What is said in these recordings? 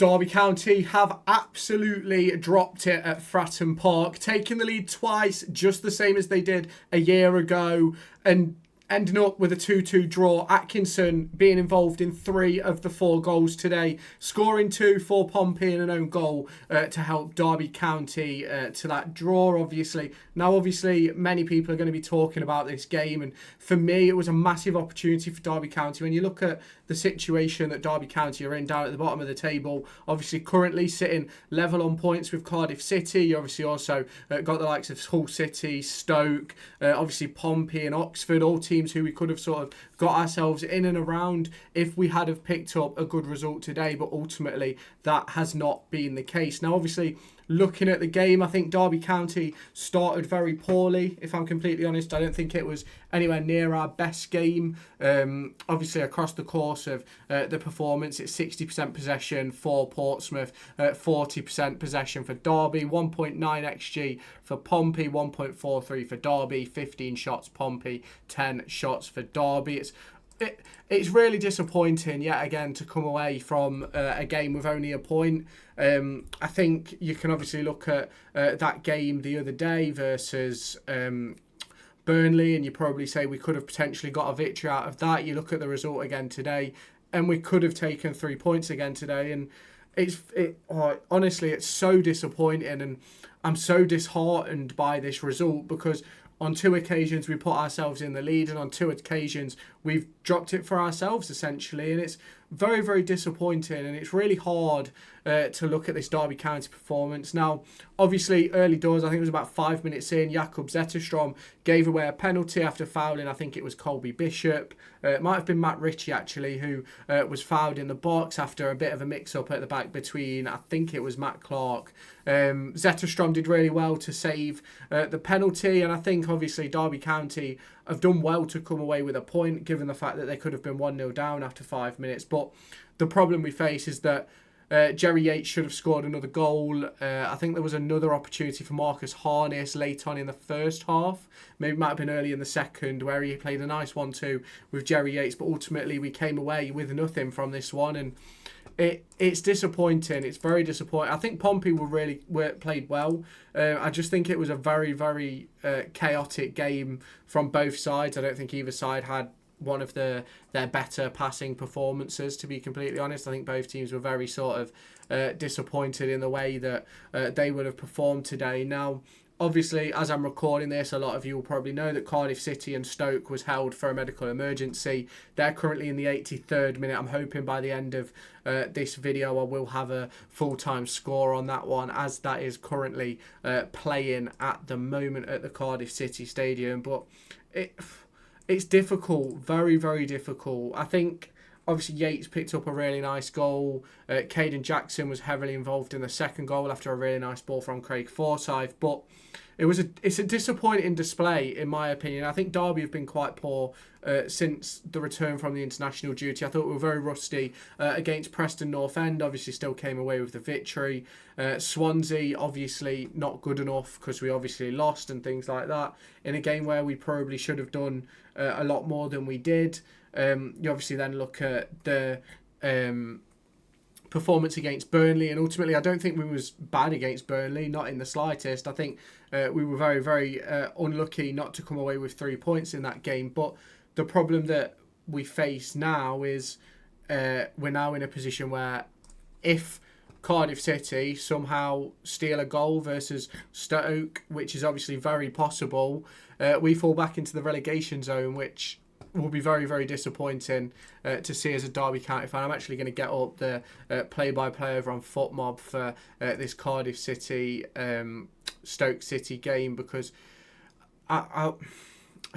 Derby County have absolutely dropped it at Fratton Park, taking the lead twice, just the same as they did a year ago, and ending up with a 2-2 draw. Atkinson being involved in 3 of the 4 goals today, scoring 2 for Pompey and an own goal to help Derby County to that draw, obviously. Now, obviously, many people are going to be talking about this game, and for me, it was a massive opportunity for Derby County. When you look at the situation that Derby County are in down at the bottom of the table, obviously currently sitting level on points with Cardiff City. You obviously also got the likes of Hull City, Stoke, obviously Pompey and Oxford, all teams who we could have sort of got ourselves in and around if we had have picked up a good result today, but ultimately that has not been the case. Now, obviously, looking at the game, I think Derby County started very poorly, if I'm completely honest. I don't think it was anywhere near our best game. Obviously, across the course of the performance, it's 60% possession for Portsmouth, 40% possession for Derby, 1.9 XG for Pompey, 1.43 for Derby, 15 shots Pompey, 10 shots for Derby. It's really disappointing yet again to come away from a game with only a point. I think you can obviously look at that game the other day versus Burnley, and you probably say we could have potentially got a victory out of that. You look at the result again today, and we could have taken 3 points again today. And honestly, it's so disappointing, and I'm so disheartened by this result because on 2 occasions we put ourselves in the lead, and on 2 occasions we've dropped it for ourselves essentially, and it's very, very disappointing, and it's really hard to look at this Derby County performance. Now, obviously, early doors, I think it was about 5 minutes in, Jakob Zetterstrom gave away a penalty after fouling, I think it was Colby Bishop. It might have been Matt Ritchie, actually, who was fouled in the box after a bit of a mix-up at the back between, I think it was Matt Clark. Zetterstrom did really well to save the penalty, and I think, obviously, Derby County have done well to come away with a point, given the fact that they could have been 1-0 down after 5 minutes. But the problem we face is that Jerry Yates should have scored another goal. I think there was another opportunity for Marcus Harness late on in the first half. Maybe it might have been early in the second, where he played a nice 1-2 with Jerry Yates. But ultimately, we came away with nothing from this one. And it's disappointing. It's very disappointing. I think Pompey played well. I just think it was a very, very chaotic game from both sides. I don't think either side had one of their better passing performances, to be completely honest. I think both teams were very sort of disappointed in the way that they would have performed today. Now, obviously, as I'm recording this, a lot of you will probably know that Cardiff City and Stoke was held for a medical emergency. They're currently in the 83rd minute. I'm hoping by the end of this video I will have a full-time score on that one, as that is currently playing at the moment at the Cardiff City Stadium. But it's difficult, very, very difficult. I think, obviously, Yates picked up a really nice goal. Caden Jackson was heavily involved in the second goal after a really nice ball from Craig Forsyth. But it's a disappointing display, in my opinion. I think Derby have been quite poor since the return from the international duty. I thought we were very rusty against Preston North End. Obviously, still came away with the victory. Swansea, obviously, not good enough because we obviously lost and things like that in a game where we probably should have done a lot more than we did. You obviously then look at the performance against Burnley, and ultimately I don't think we was bad against Burnley, not in the slightest. I think we were very, very unlucky not to come away with 3 points in that game. But the problem that we face now is we're now in a position where if Cardiff City somehow steal a goal versus Stoke, which is obviously very possible, we fall back into the relegation zone, which will be very, very disappointing to see as a Derby County fan. I'm actually going to get up the play-by-play over on FootMob for this Cardiff City Stoke City game, because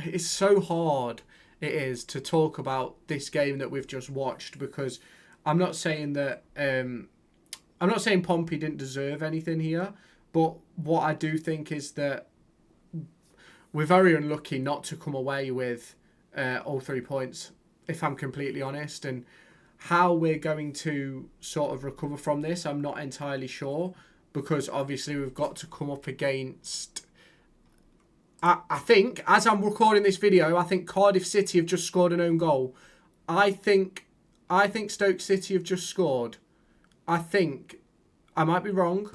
it's so hard it is to talk about this game that we've just watched, because I'm not saying that I'm not saying Pompey didn't deserve anything here, but what I do think is that we're very unlucky not to come away with all 3 points, if I'm completely honest. And how we're going to sort of recover from this, I'm not entirely sure, because obviously we've got to come up against... I think, as I'm recording this video, I think Cardiff City have just scored an own goal. I think Stoke City have just scored. I think I might be wrong.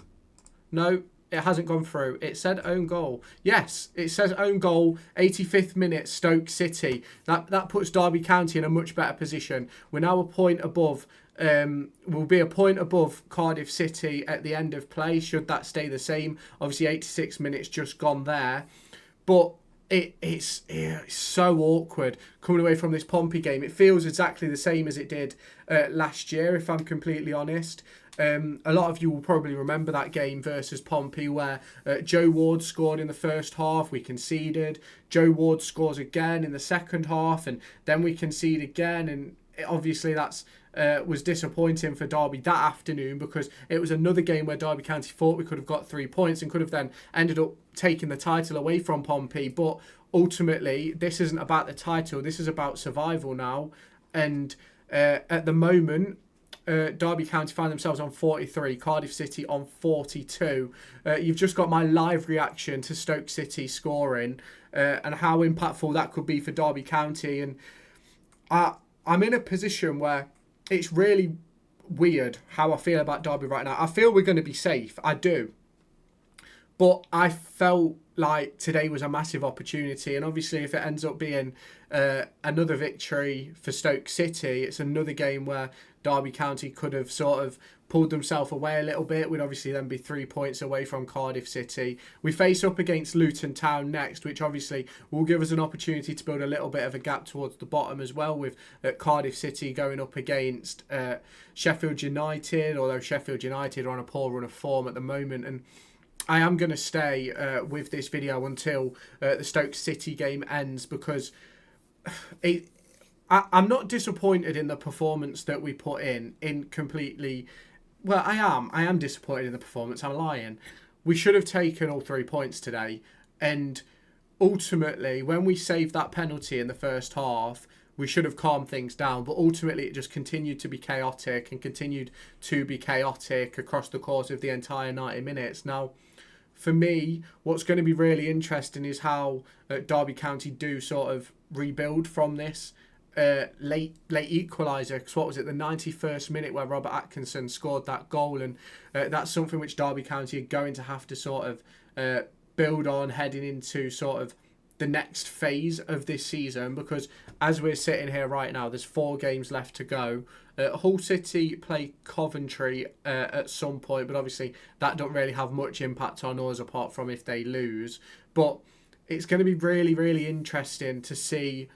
No, it hasn't gone through. It said own goal. Yes, it says own goal, 85th minute, Stoke City. That puts Derby County in a much better position. We're now a point above. We'll be a point above Cardiff City at the end of play, should that stay the same. Obviously, 86 minutes just gone there. But it's so awkward coming away from this Pompey game. It feels exactly the same as it did last year, if I'm completely honest. A lot of you will probably remember that game versus Pompey where Joe Ward scored in the first half, we conceded. Joe Ward scores again in the second half, and then we concede again. And obviously that's was disappointing for Derby that afternoon, because it was another game where Derby County thought we could have got 3 points and could have then ended up taking the title away from Pompey. But ultimately, this isn't about the title. This is about survival now. And at the moment, Derby County find themselves on 43, Cardiff City on 42. You've just got my live reaction to Stoke City scoring and how impactful that could be for Derby County. And I'm in a position where it's really weird how I feel about Derby right now. I feel we're going to be safe. I do. But I felt like today was a massive opportunity. And obviously, if it ends up being another victory for Stoke City, it's another game where Derby County could have sort of pulled themselves away a little bit. We'd obviously then be 3 points away from Cardiff City. We face up against Luton Town next, which obviously will give us an opportunity to build a little bit of a gap towards the bottom as well, with Cardiff City going up against Sheffield United, although Sheffield United are on a poor run of form at the moment. And I am going to stay with this video until the Stoke City game ends, because I'm not disappointed in the performance that we put in completely. Well, I am disappointed in the performance. I'm lying. We should have taken all 3 points today. And ultimately, when we saved that penalty in the first half, we should have calmed things down. But ultimately, it just continued to be chaotic and continued to be chaotic across the course of the entire 90 minutes. Now, for me, what's going to be really interesting is how Derby County do sort of rebuild from this late equaliser. Because what was it, the 91st minute where Rob Atkinson scored that goal, and that's something which Derby County are going to have to sort of build on heading into sort of the next phase of this season, because as we're sitting here right now, there's 4 games left to go. Hull City play Coventry at some point, but obviously that don't really have much impact on us apart from if they lose. But it's going to be really, really interesting to see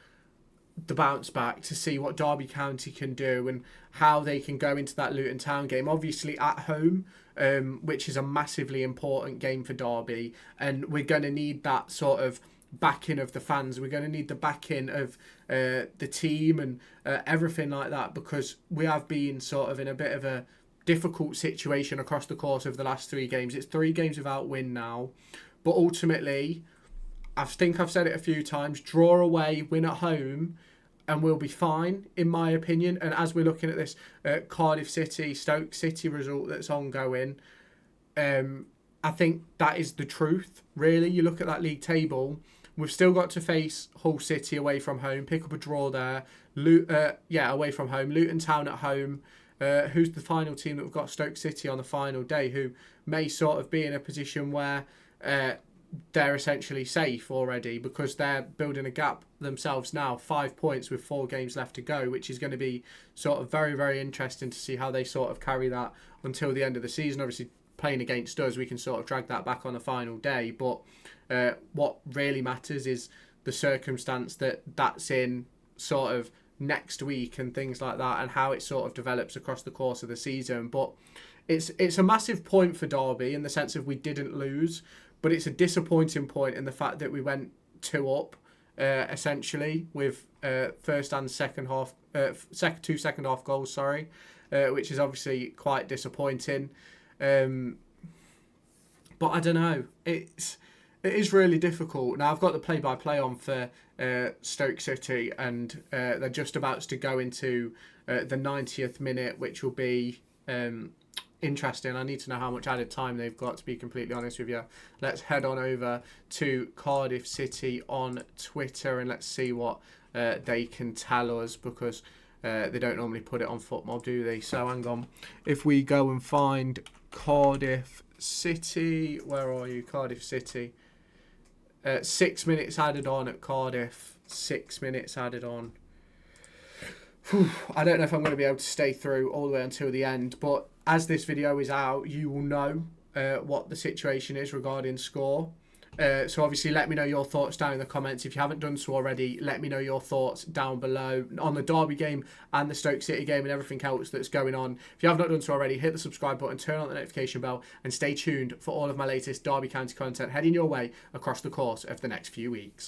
the bounce back, to see what Derby County can do and how they can go into that Luton Town game, obviously at home, which is a massively important game for Derby, and we're going to need that sort of backing of the fans. We're going to need the backing of the team and everything like that, because we have been sort of in a bit of a difficult situation across the course of the last 3 games. It's 3 games without win now, but ultimately, I think I've said it a few times, draw away, win at home, and we'll be fine, in my opinion. And as we're looking at this Cardiff City, Stoke City result that's ongoing, I think that is the truth, really. You look at that league table, we've still got to face Hull City away from home, pick up a draw there, away from home, Luton Town at home. Who's the final team that we've got? Stoke City on the final day, who may sort of be in a position where they're essentially safe already, because they're building a gap themselves now, 5 points with 4 games left to go, which is going to be sort of very, very interesting to see how they sort of carry that until the end of the season. Obviously, playing against us, we can sort of drag that back on the final day, but what really matters is the circumstance that that's in sort of next week and things like that, and how it sort of develops across the course of the season. But it's a massive point for Derby in the sense of we didn't lose, but it's a disappointing point in the fact that we went 2 up, essentially, with first and second half, 2 second half goals, which is obviously quite disappointing. But I don't know. It is really difficult. Now, I've got the play-by-play on for Stoke City, and they're just about to go into the 90th minute, which will be interesting. I need to know how much added time they've got, to be completely honest with you. Let's head on over to Cardiff City on Twitter and let's see what they can tell us, because They don't normally put it on FootMob, do they? So hang on. If we go and find Cardiff City, where are you? Cardiff City. 6 minutes added on at Cardiff. 6 minutes added on. Whew, I don't know if I'm going to be able to stay through all the way until the end, but as this video is out, you will know what the situation is regarding score. So obviously let me know your thoughts down in the comments. If you haven't done so already, let me know your thoughts down below on the Derby game and the Stoke City game and everything else that's going on. If you have not done so already, hit the subscribe button, turn on the notification bell, and stay tuned for all of my latest Derby County content heading your way across the course of the next few weeks.